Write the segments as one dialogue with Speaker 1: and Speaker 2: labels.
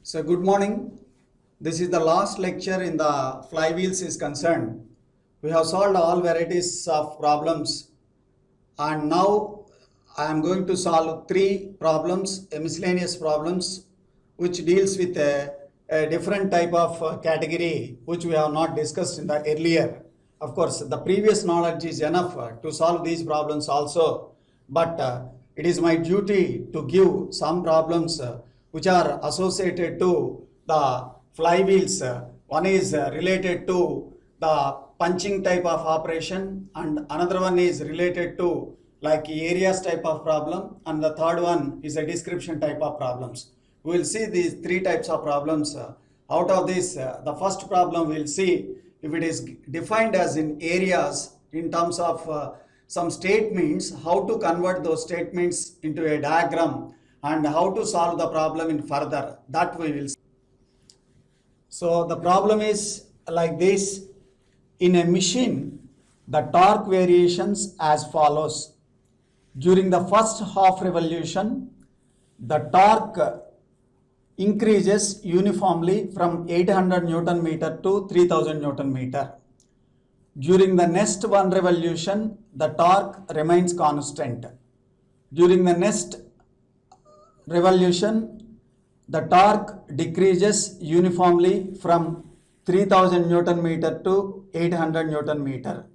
Speaker 1: So good morning. This is the last lecture in the flywheels is concerned. We have solved all varieties of problems and now I am going to solve three problems, miscellaneous problems, which deals with a different type of category which we have not discussed in the earlier. Of course, the previous knowledge is enough to solve these problems also, but it is my duty to give some problems which are associated to the flywheels. One is related to the punching type of operation and another one is related to like areas type of problem, and the third one is a description type of problems. We will see these three types of problems. Out of this, the first problem we will see if it is defined as in areas in terms of some statements, how to convert those statements into a diagram and how to solve the problem in further, that we will see. So the problem is like this. In a machine, the torque variations as follows. During the first half revolution, the torque increases uniformly from 800 Newton meter to 3000 Newton meter. During the next one revolution, the torque remains constant. During the next revolution, the torque decreases uniformly from 3000 Newton meter to 800 Newton meter.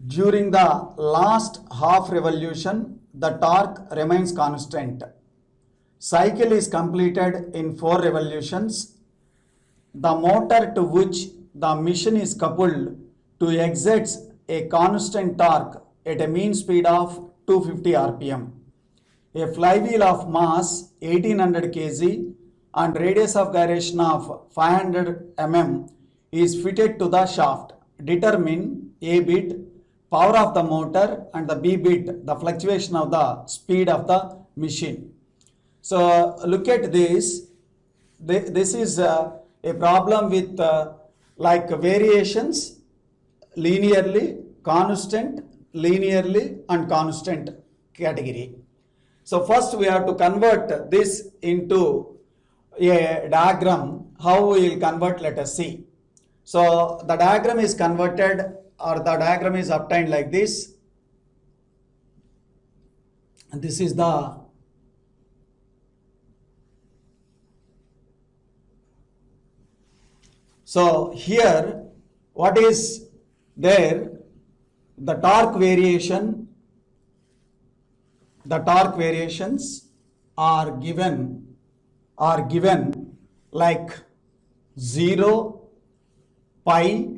Speaker 1: During the last half revolution, the torque remains constant. Cycle is completed in 4 revolutions. The motor to which the machine is coupled to exerts a constant torque at a mean speed of 250 rpm. A flywheel of mass 1800 kg and radius of gyration of 500 mm is fitted to the shaft. Determine A bit, power of the motor, and the B bit, the fluctuation of the speed of the machine. So look at this. This is a problem with like variations linearly, constant, linearly and constant category. So first we have to convert this into a diagram. How we will convert, let us see. So the diagram is converted, or the diagram is obtained like this. And this is the so here what is there, the torque variation, the torque variations are given like 0, pi,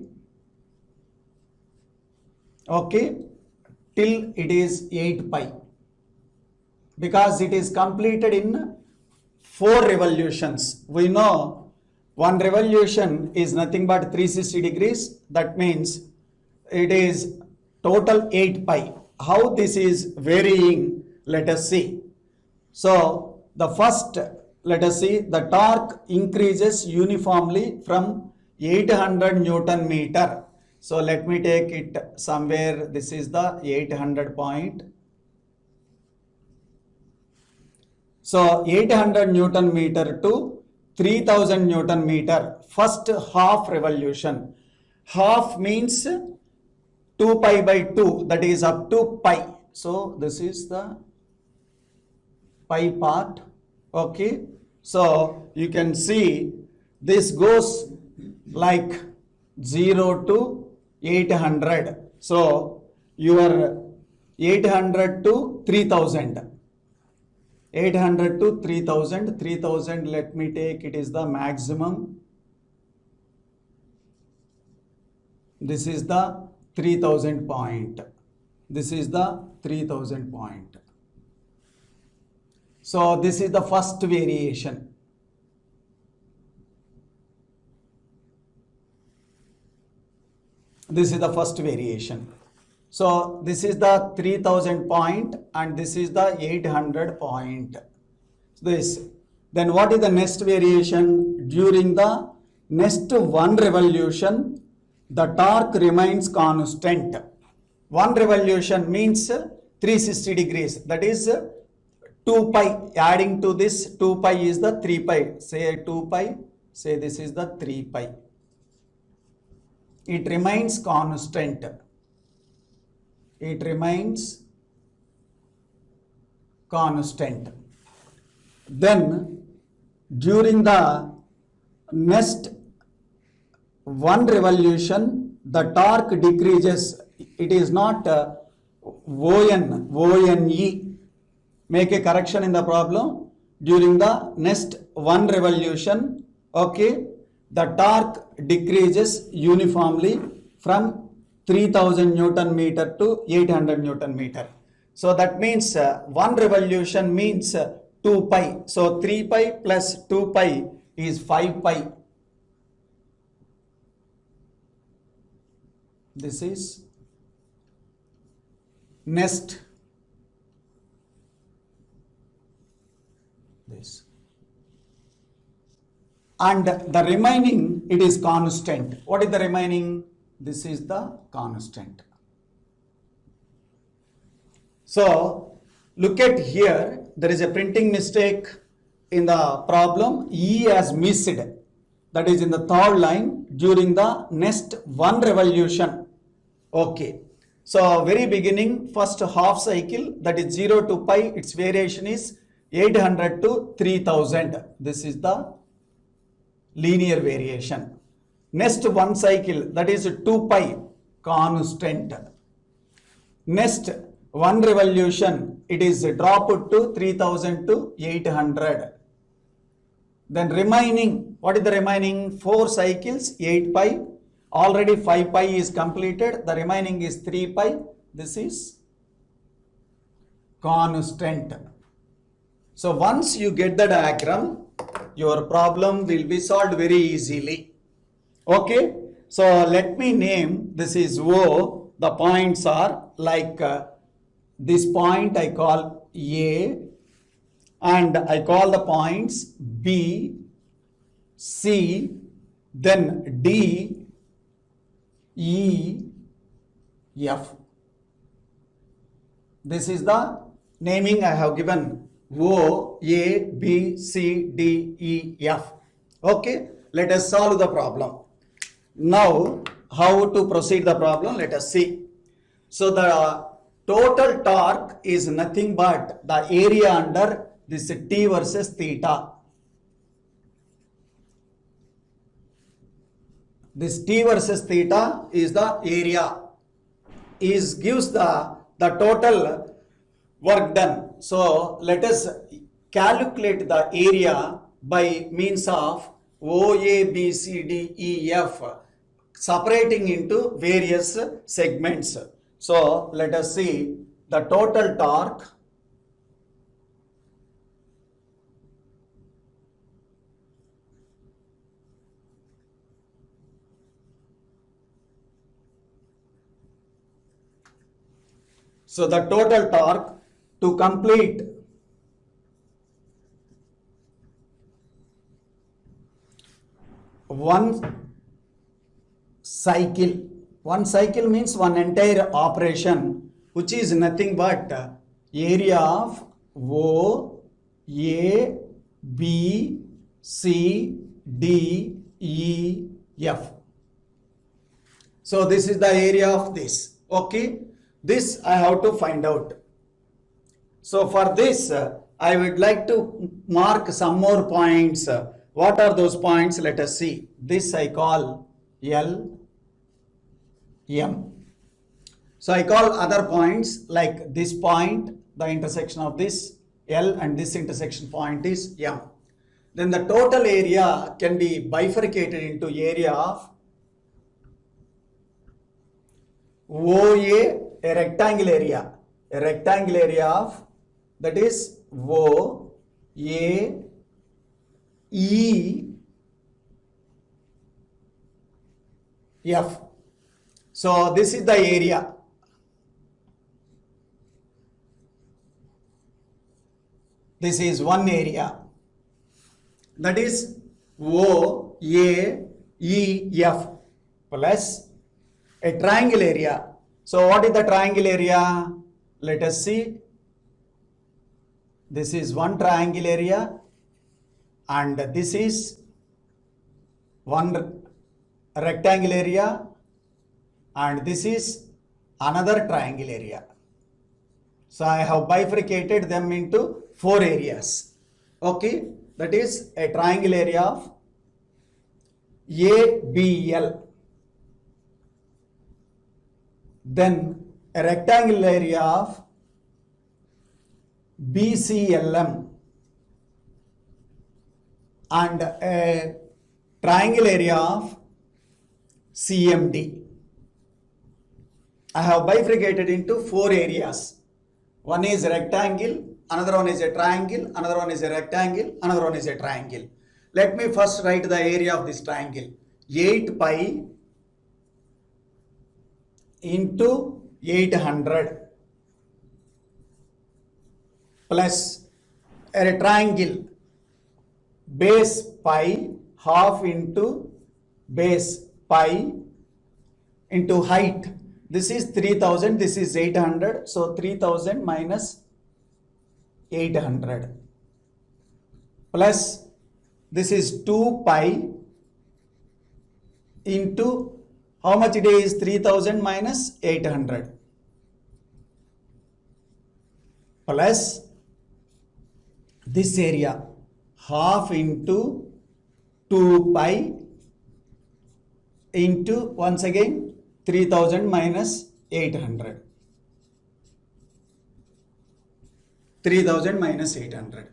Speaker 1: okay, till it is 8 pi, because it is completed in 4 revolutions. We know one revolution is nothing but 360 degrees. That means it is total 8 pi. How this is varying, let us see. So the first, let us see, the torque increases uniformly from 800 Newton meter. So let me take it somewhere. This is the 800 point. So 800 Newton meter to 3000 Newton meter, first half revolution. Half means 2 pi by 2, that is up to pi. So this is the pi part. Okay. So you can see this goes like 0 to 800. So your 800 to 3000. 800 to 3000. 3000, let me take, it is the maximum. This is the 3000 point. This is the 3000 point. So this is the first variation. This is the first variation. So this is the 3000 point and this is the 800 point. This. Then what is the next variation? During the next one revolution, the torque remains constant. One revolution means 360 degrees, that is 2 pi, adding to this 2 pi is the 3 pi. Say 2 pi, say this is the 3 pi. It remains constant. It remains constant. Then during the next one revolution, the torque decreases. It is not ONE. Make a correction in the problem. During the next one revolution, okay, the torque decreases uniformly from 3000 Newton meter to 800 Newton meter. So that means one revolution means 2 pi. So 3 pi plus 2 pi is 5 pi. This is next. This. And the remaining, it is constant. What is the remaining? This is the constant. So look at here, there is a printing mistake in the problem. E has missed. That is in the third line during the next one revolution. Okay. So very beginning, first half cycle, that is 0 to pi, its variation is 800 to 3000. This is the linear variation. Next one cycle, that is 2 pi, constant. Next one revolution, it is dropped to 3000 to 800. Then remaining, what is the remaining? 4 cycles, 8 pi. Already 5 pi is completed. The remaining is 3 pi. This is constant. So once you get the diagram, your problem will be solved very easily. Okay. So let me name, this is O. The points are like this point I call A, and I call the points B, C, then D, E, F. This is the naming I have given. O, A, B, C, D, E, F. Okay, let us solve the problem. Now, how to proceed the problem? Let us see. So the total torque is nothing but the area under this T versus theta. This T versus theta is the area, gives the total work done. So let us calculate the area by means of OA, B, C, D, E, F, separating into various segments. So let us see the total torque. So the total torque to complete one cycle. One cycle means one entire operation, which is nothing but area of O, A, B, C, D, E, F. So this is the area of this. Okay. This I have to find out. So for this, I would like to mark some more points. What are those points? Let us see. This I call L, M. So I call other points like this point, the intersection of this L and this intersection point is M. Then the total area can be bifurcated into area of OA, a rectangle area of, that is O, A, E, F. So this is the area. This is one area, that is O, A, E, F plus a triangle area. So what is the triangle area? Let us see. This is one triangle area and this is one rectangle area and this is another triangle area. So I have bifurcated them into 4 areas. Okay, that is a triangle area of ABL. Then a rectangle area of BCLM and a triangle area of CMD. I have bifurcated into 4 areas. One is rectangle, another one is a triangle, another one is a rectangle, another one is a triangle. Let me first write the area of this triangle. 8 pi into 800 plus a triangle base pi half into base pi into height. This is 3000, this is 800, so 3000 minus 800 plus this is 2 pi into how much it is 3000 minus 800 plus this area half into 2 pi into once again 3000 minus 800. 3000 minus 800.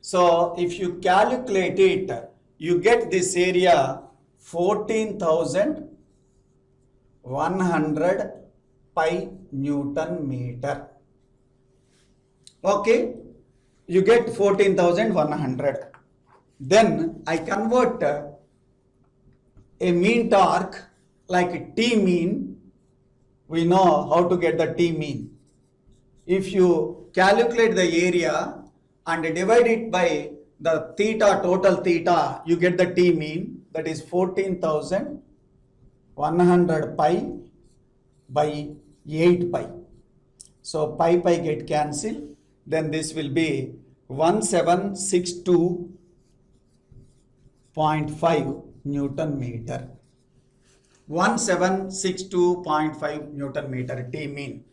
Speaker 1: So if you calculate it, you get this area 14,100 pi Newton meter. Okay, you get 14,100. Then I convert a mean torque like T mean. We know how to get the T mean. If you calculate the area and divide it by the theta, total theta, you get the T mean, that is 14,100 pi by 8 pi. So pi get cancelled, then this will be 1762.5 Newton meter. 1762.5 Newton meter T mean.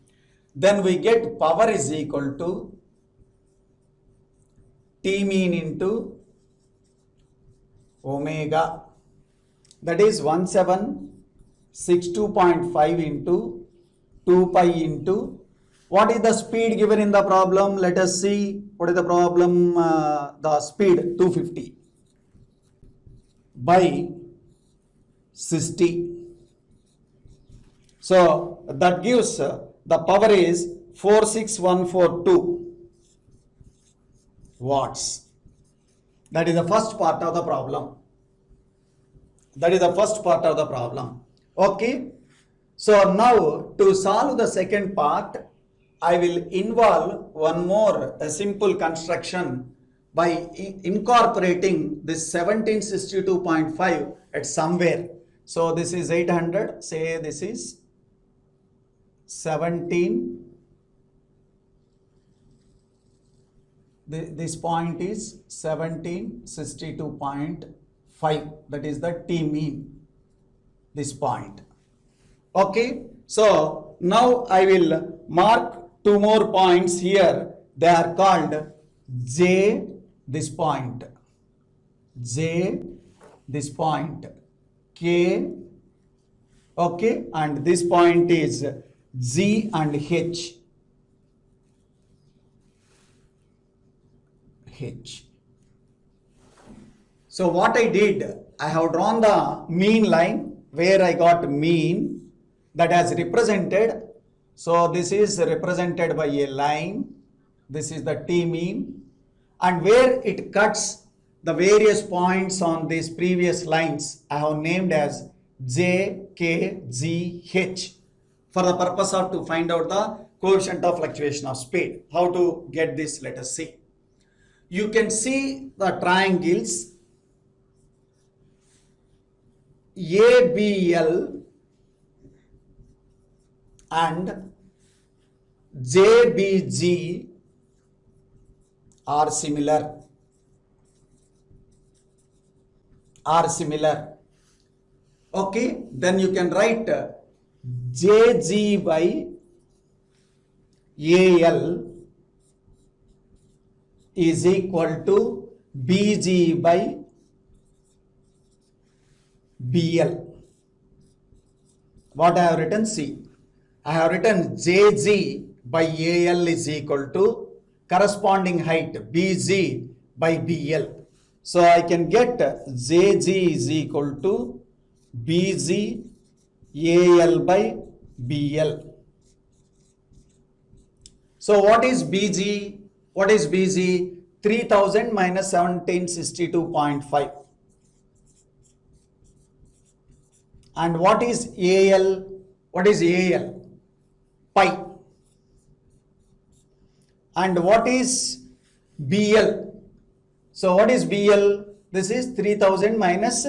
Speaker 1: Then we get power is equal to T mean into omega. That is 1762.5 into 2 pi into what is the speed given in the problem? Let us see what is the problem. The speed 250 by 60. So that gives the power is 46142 watts. That is the first part of the problem. Okay. So now to solve the second part, I will involve one more simple construction by incorporating this 1762.5 at somewhere. So this is 800, say this is 17. This point is 1762.5, that is the T mean, this point. Okay, so now I will mark 2 more points here. They are called J, this point, J, this point, K, okay, and this point is G and H. So what I did, I have drawn the mean line where I got mean that has represented. So this is represented by a line. This is the T mean, and where it cuts the various points on these previous lines, I have named as J, K, G, H for the purpose of to find out the coefficient of fluctuation of speed. How to get this? Let us see. You can see the triangles ABL and JBG are similar, are similar. Okay, then you can write JG by AL is equal to BG by BL. What I have written? See, I have written JG by AL is equal to corresponding height BG by BL. So I can get JG is equal to BG AL by BL. So what is BG? What is BG? 3000 minus 1762.5. And what is AL? What is AL? Pi. And what is BL? So what is BL? This is 3000 minus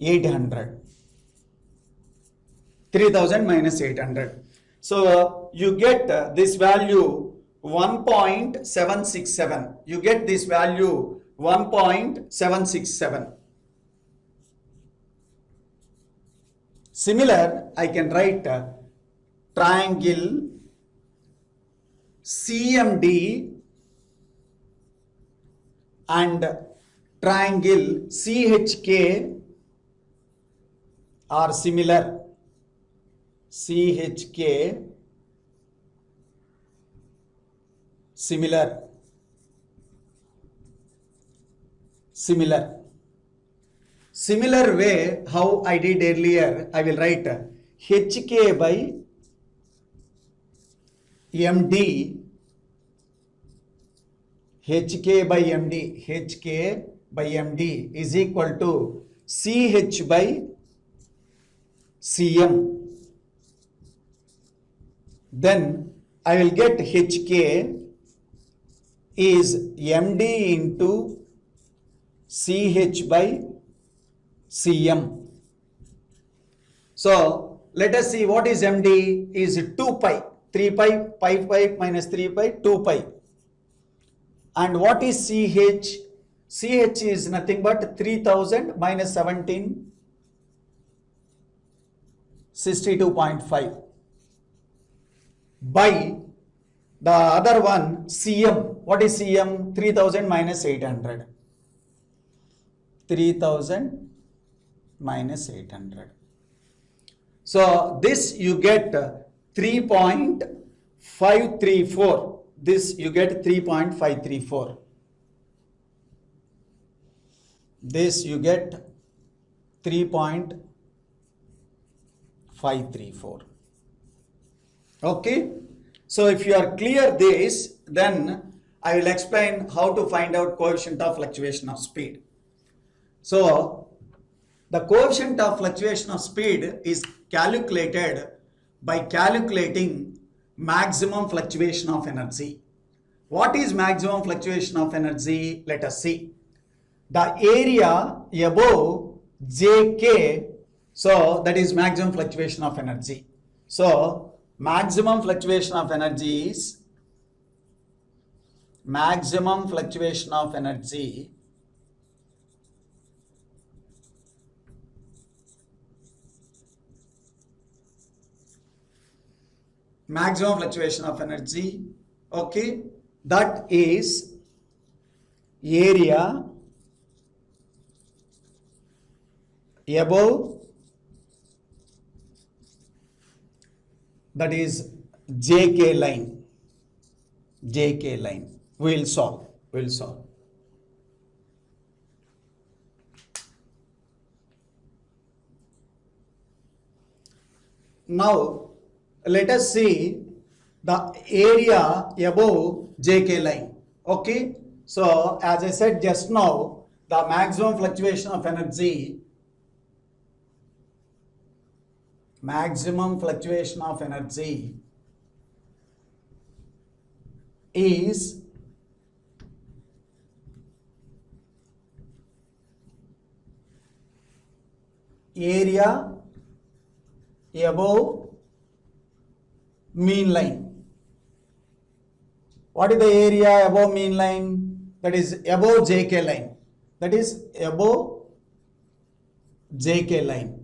Speaker 1: 800. 3000 minus 800. So you get this value 1.767. You get this value 1.767. Similar, I can write triangle CMD and triangle CHK are similar. CHK similar. Similar way how I did earlier, I will write HK by MD, HK by MD, HK by MD is equal to CH by CM. Then I will get HK is MD into CH by CM. So let us see what is MD is 2 pi, 3 pi, pi minus 3 pi, 2 pi. And what is CH? CH is nothing but 3000 minus 1762.5 by the other one CM. What is CM? 3000 minus 800. 3000 minus 800. So this you get 3.534. This you get 3.534. This you get 3.534. Okay. So if you are clear this, then I will explain how to find out coefficient of fluctuation of speed. So the coefficient of fluctuation of speed is calculated by calculating maximum fluctuation of energy. What is maximum fluctuation of energy? Let us see. The area above JK, so that is maximum fluctuation of energy. So maximum fluctuation of energy is maximum fluctuation of energy okay, that is area above, that is JK line. We will solve. Now let us see the area above JK line. Okay. So as I said just now, the maximum fluctuation of energy is area above mean line. What is the area above mean line? That is above JK line. That is above JK line.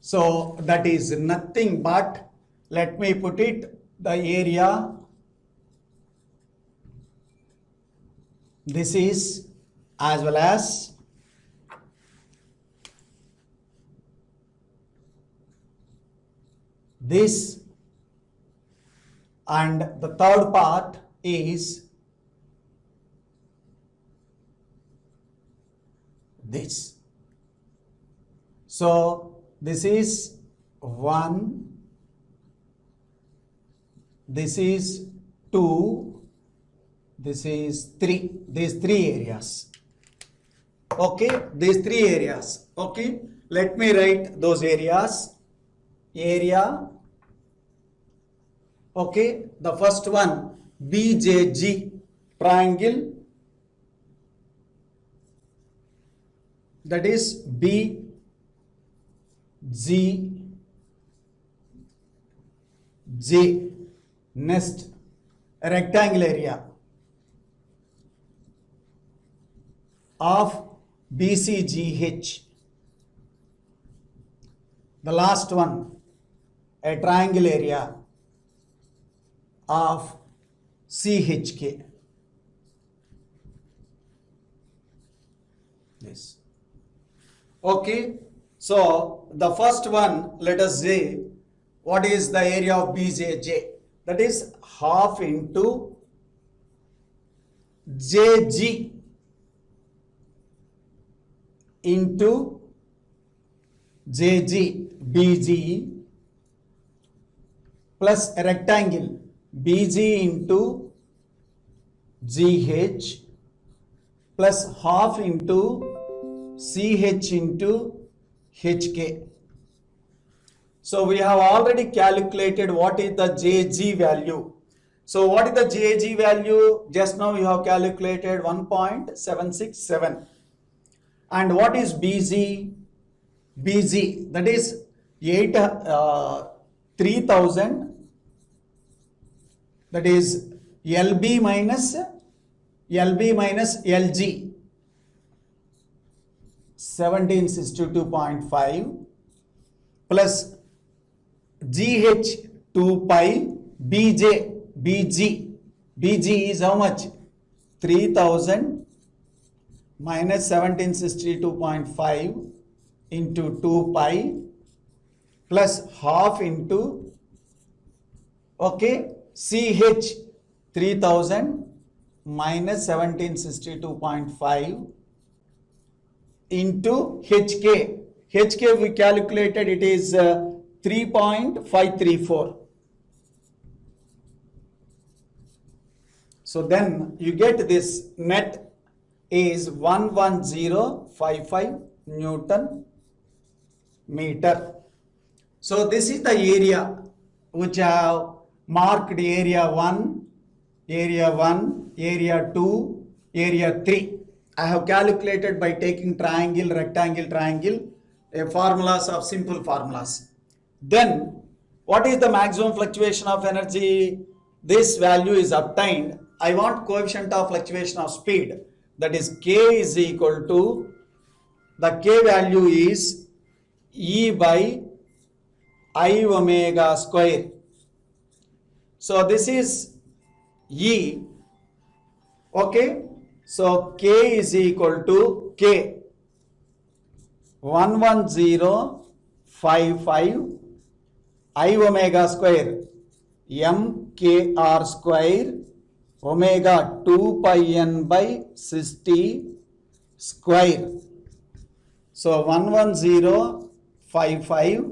Speaker 1: So that is nothing but, let me put it, the area, this is, as well as this, and the third part is this. So this is 1, this is 2, this is 3, these 3 areas. Okay, these 3 areas. Okay, let me write those areas. Area, okay, the first one, BJG triangle, that is BGJ. Next, rectangle area of BCGH. The last one, a triangle area of CHK. This. Okay, so the first one, let us say, what is the area of BJJ? That is half into JG into JG, BG plus a rectangle BG into GH plus half into CH into HK. So we have already calculated what is the JG value. So what is the JG value? Just now you have calculated 1.767. And what is BG? BG, that is 3000, that is LB minus LG, 1762.5 plus GH 2 pi BG is how much? 3000 minus 1762.5 into 2 pi plus half into, okay, CH 3000 minus 1762.5 into HK. HK we calculated, it is 3.534. So then you get this net is 11055 Newton meter. So this is the area which I have marked: area 1, area 1, area 2, area 3. I have calculated by taking triangle, rectangle, triangle, formulas of simple formulas. Then what is the maximum fluctuation of energy? This value is obtained. I want coefficient of fluctuation of speed, that is K is equal to, the K value is E by I omega square. So this is E, okay. So K is equal to K 11055 I omega square MKR square omega 2 pi n by 60 square. So 11055.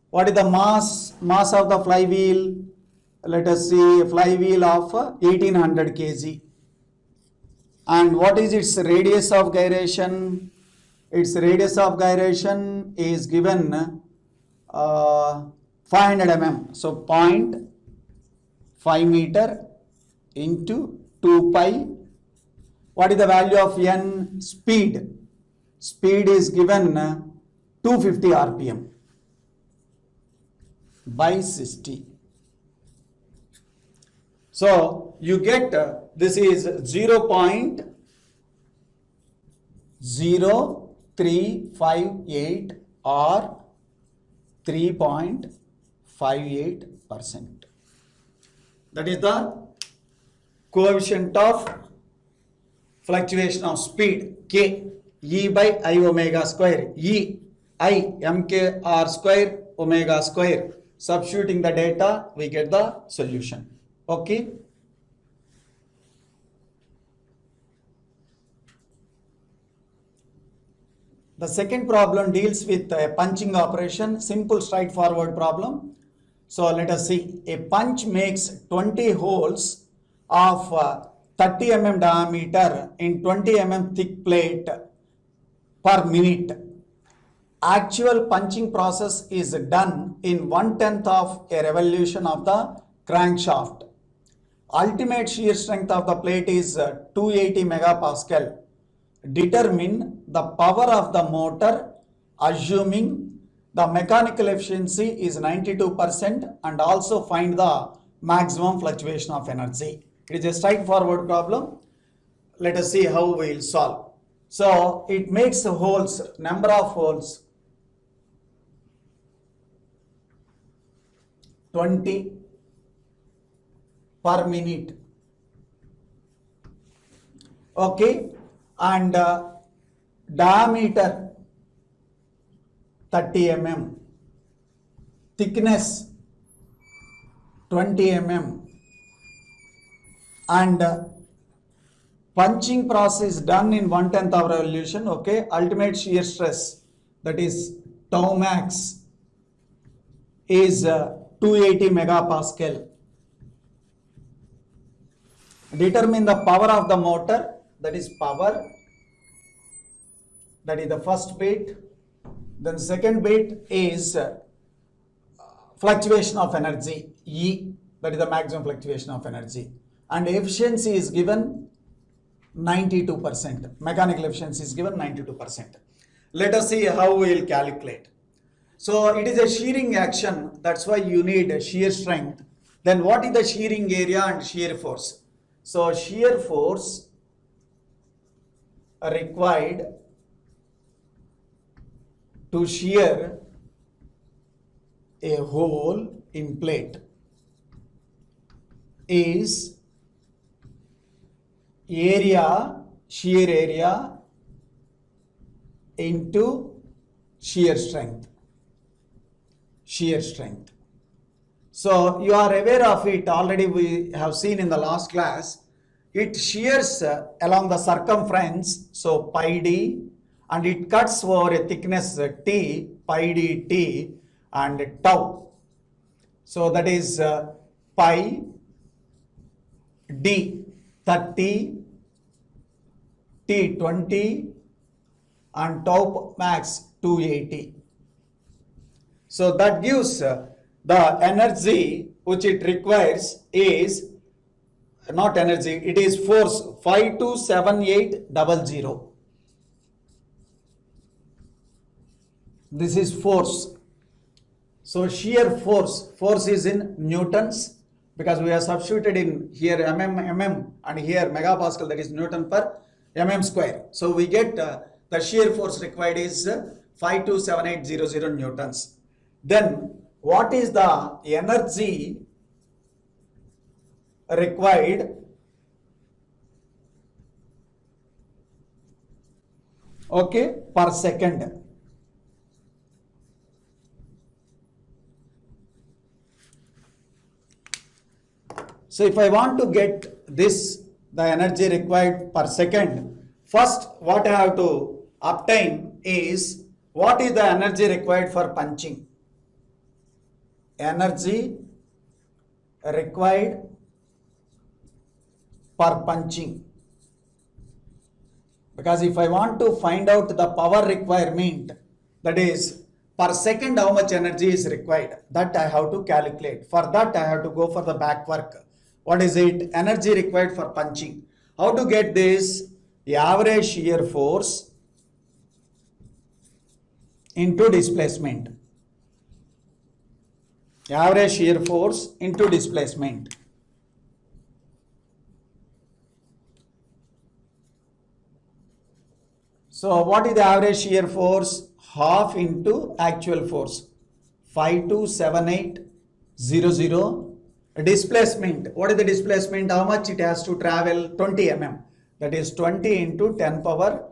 Speaker 1: What is the mass of the flywheel? Let us see, a flywheel of 1800 kg. And what is its radius of gyration? Its radius of gyration is given 500 mm. So 0.5 meter into 2 pi. What is the value of n? Speed. Speed is given 250 rpm by 60. So you get this is 0.0358 or 3.58%. That is the coefficient of fluctuation of speed K, E by I omega square, E, I, MKR square, omega square. Substituting the data, we get the solution. Okay. The second problem deals with a punching operation, simple straightforward problem. So let us see. A punch makes 20 holes of 30 mm diameter in 20 mm thick plate per minute. Actual punching process is done in 1/10 of a revolution of the crankshaft. Ultimate shear strength of the plate is 280 megapascal. Determine the power of the motor assuming the mechanical efficiency is 92% and also find the maximum fluctuation of energy. It is a straightforward problem. Let us see how we will solve. So it makes holes, number of holes 20 per minute. Okay, and diameter 30 mm, thickness 20 mm, and punching process done in 1/10 of revolution. Okay, ultimate shear stress, that is tau max, is 280 megapascal. Determine the power of the motor, that is power, that is the first bit. Then second bit is fluctuation of energy, E, that is the maximum fluctuation of energy. And efficiency is given 92%. Mechanical efficiency is given 92%. Let us see how we will calculate. So it is a shearing action, that's why you need a shear strength. Then what is the shearing area and shear force? So shear force required to shear a hole in plate is area, shear area into shear strength. Shear strength. So you are aware of it already, we have seen in the last class. It shears along the circumference, so pi d, and it cuts over a thickness t, pi d t, and tau. So that is pi d 30, t 20, and tau max 280. So that gives the energy which it requires is not energy, it is force 527800. This is force. So shear force, force is in newtons because we have substituted in here mm, and here megapascal, that is Newton per mm square. So we get the shear force required is 527800 newtons. Then what is the energy required? Okay, per second. So if I want to get this, the energy required per second, first what I have to obtain is what is the energy required for punching. Energy required per punching, because if I want to find out the power requirement, that is per second how much energy is required, that I have to calculate. For that I have to go for the back work. What is it? Energy required for punching. How to get this? The average shear force into displacement. Average shear force into displacement. So what is the average shear force? Half into actual force. 527,800. Displacement. What is the displacement? How much it has to travel? 20 mm. That is 20 into 10 power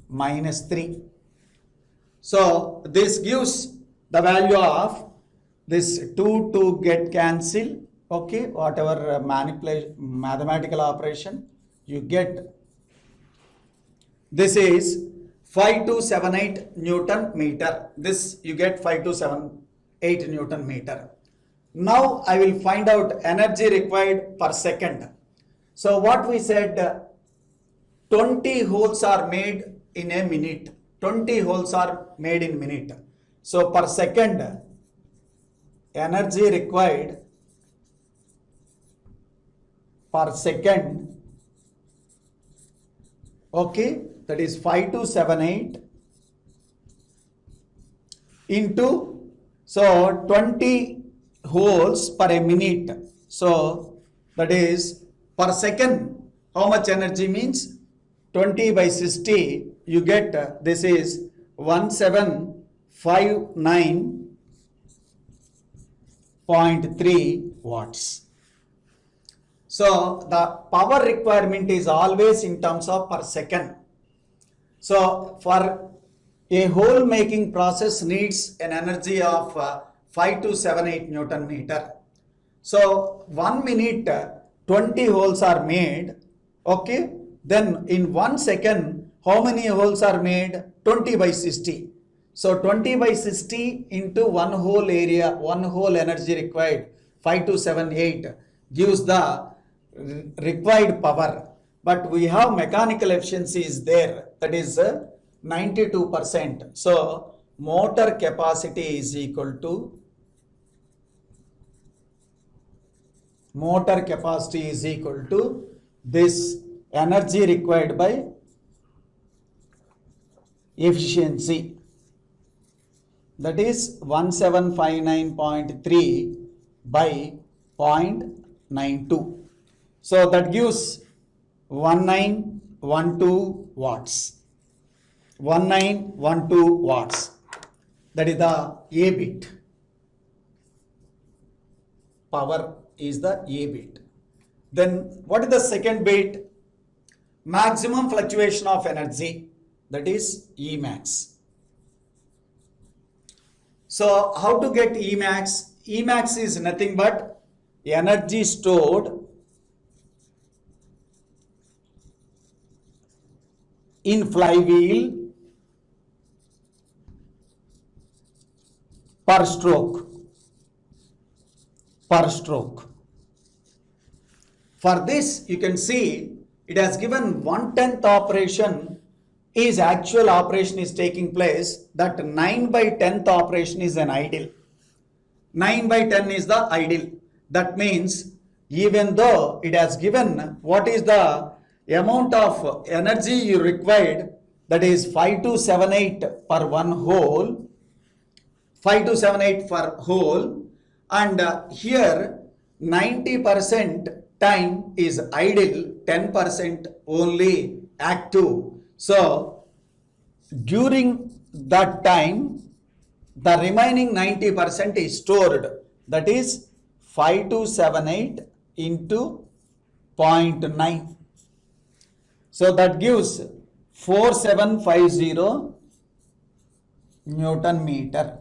Speaker 1: minus 3. So this gives the value of this 2 get cancelled. Okay, whatever manipulation, mathematical operation you get. This is 5278 Newton meter. This you get 5278 Newton meter. Now I will find out energy required per second. So what we said, 20 holes are made in a minute. 20 holes are made in minute. So per second, energy required per second, okay, that is 5278 into, so 20 holes per a minute. So that is per second, how much energy means 20 by 60, you get this is 1759.3 watts. So the power requirement is always in terms of per second. So for a hole making process needs an energy of 5278 Newton meter. So 1 minute 20 holes are made. Okay. Then in 1 second, how many holes are made? 20 by 60. So 20 by 60 into one hole area, one hole energy required, 5278 gives the required power. But we have mechanical efficiency is there, that is 92%. So motor capacity is equal to this energy required by efficiency, that is 1759.3 by 0.92. So that gives 1912 watts. 1912 watts. That is the A bit. Power is the A bit. Then what is the second bit? Maximum fluctuation of energy, that is Emax. So how to get Emax? Emax is nothing but energy stored in flywheel per stroke. For this you can see it has given 1/10 operation is actual operation is taking place, that 9 by 10th operation is an idle. 9 by 10 is the idle. That means even though it has given what is the amount of energy you required, that is 5278 per one hole, 5278 per hole, and here 90% time is idle, 10% only active. So during that time, the remaining 90% is stored, that is 5278 into 0.9. So that gives 4750 Newton meter.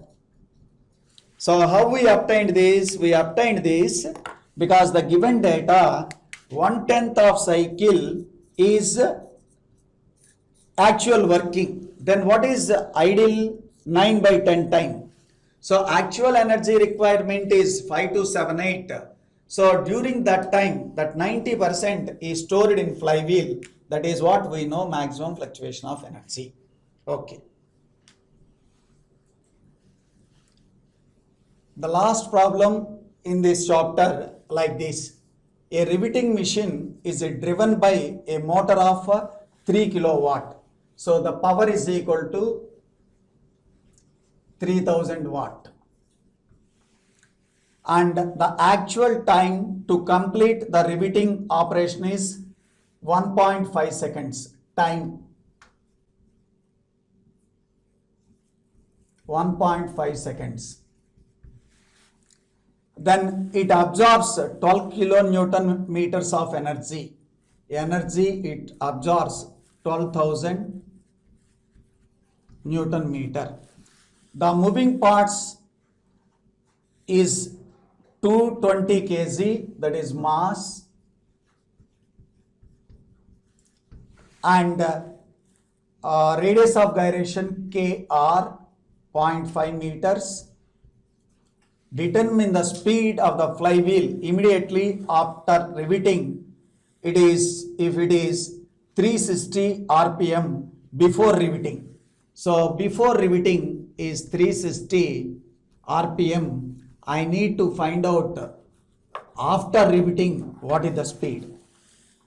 Speaker 1: So how we obtained this? We obtained this because the given data 1/10 of cycle is actual working. Then what is idle? 9 by 10 time. So actual energy requirement is 5278. So during that time, that 90% is stored in flywheel. That is what we know, maximum fluctuation of energy. Okay. The last problem in this chapter like this. A riveting machine is driven by a motor of 3 kilowatt. So the power is equal to 3000 watt. And the actual time to complete the riveting operation is 1.5 seconds time. 1.5 seconds. Then it absorbs 12 kilonewton meters of energy. It absorbs 12,000 Newton meter. The moving parts is 220 kg, that is mass, and radius of gyration kr 0.5 meters. Determine the speed of the flywheel immediately after riveting. If it is 360 rpm before riveting. So before riveting is 360 rpm. I need to find out after riveting what is the speed,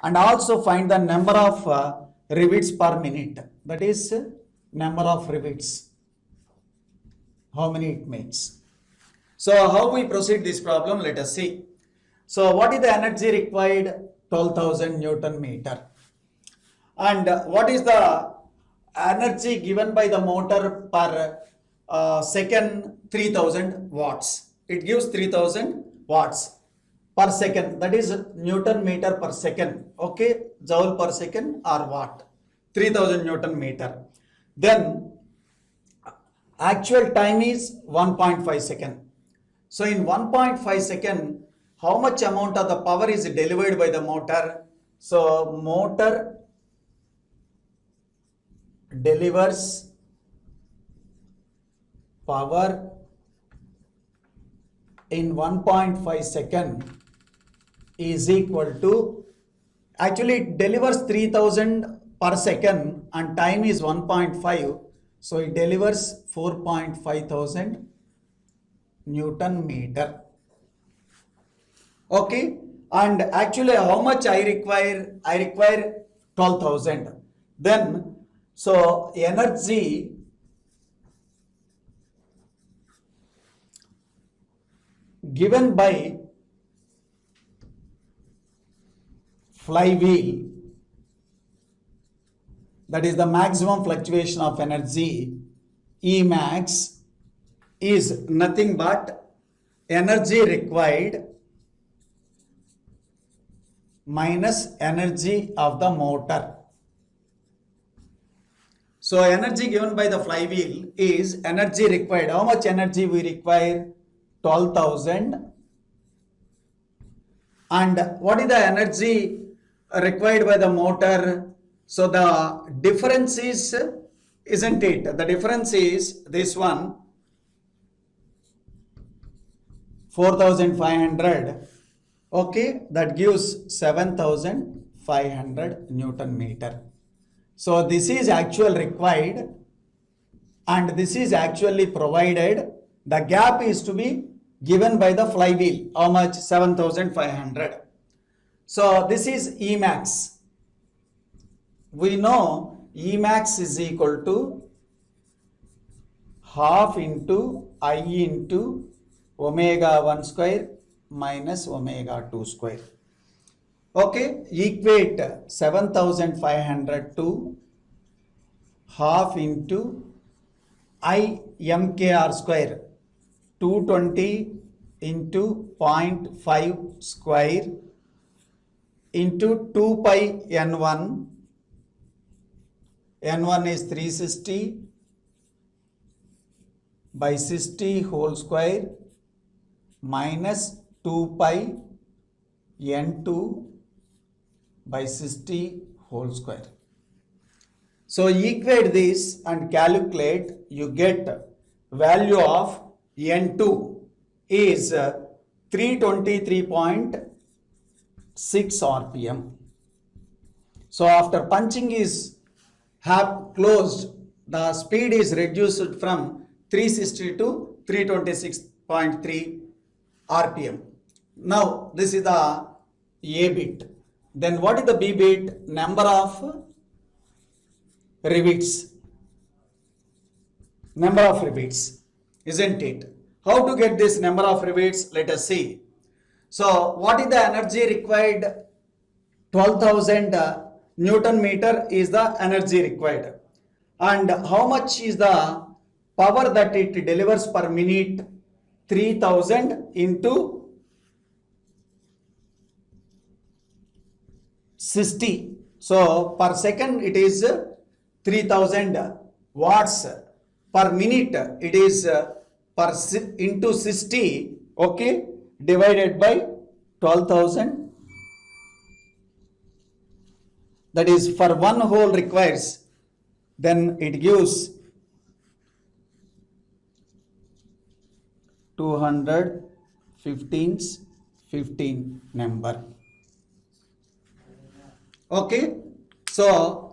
Speaker 1: and also find the number of rivets per minute. That is number of rivets, how many it makes. So how we proceed this problem, let us see. So what is the energy required? 12,000 Newton meter. And what is the energy given by the motor per second? 3000 watts. It gives 3000 watts per second. That is Newton meter per second. Okay, joule per second or watt. 3000 Newton meter. Then actual time is 1.5 second. So in 1.5 second, how much amount of the power is delivered by the motor? So motor delivers power in 1.5 second is equal to, actually it delivers 3000 per second and time is 1.5. So it delivers 4.5 thousand Newton meter. Okay, and actually how much I require? I require 12,000. Then so energy given by flywheel, that is the maximum fluctuation of energy, Emax, is nothing but energy required minus energy of the motor. So energy given by the flywheel is energy required. How much energy we require? 12,000. And what is the energy required by the motor? So the difference is, isn't it? The difference is this one, 4,500. Okay, that gives 7,500 Newton meter. So this is actual required and this is actually provided. The gap is to be given by the flywheel. How much? 7,500. So this is Emax. We know Emax is equal to half into I into omega 1 square minus omega 2 square. Okay, equate 7,500 to half into I mkr square, 220 into 0.5 square into 2 pi n1. N1 is 360 by 60 whole square minus 2 pi n2 by 60 whole square. So equate this and calculate, you get value of n2 is 323.6 rpm. So after punching is have closed, the speed is reduced from 360 to 326.3 rpm. Now this is the A bit. Then what is the B bit? Number of rivets. Number of rivets, isn't it? How to get this number of rivets? Let us see. So what is the energy required? 12,000 Newton meter is the energy required. And how much is the power that it delivers per minute 3000 into 60. So per second it is 3000 watts. Per minute it is into 60, okay, divided by 12,000. That is for one hole requires, then it gives 215 number. Okay, so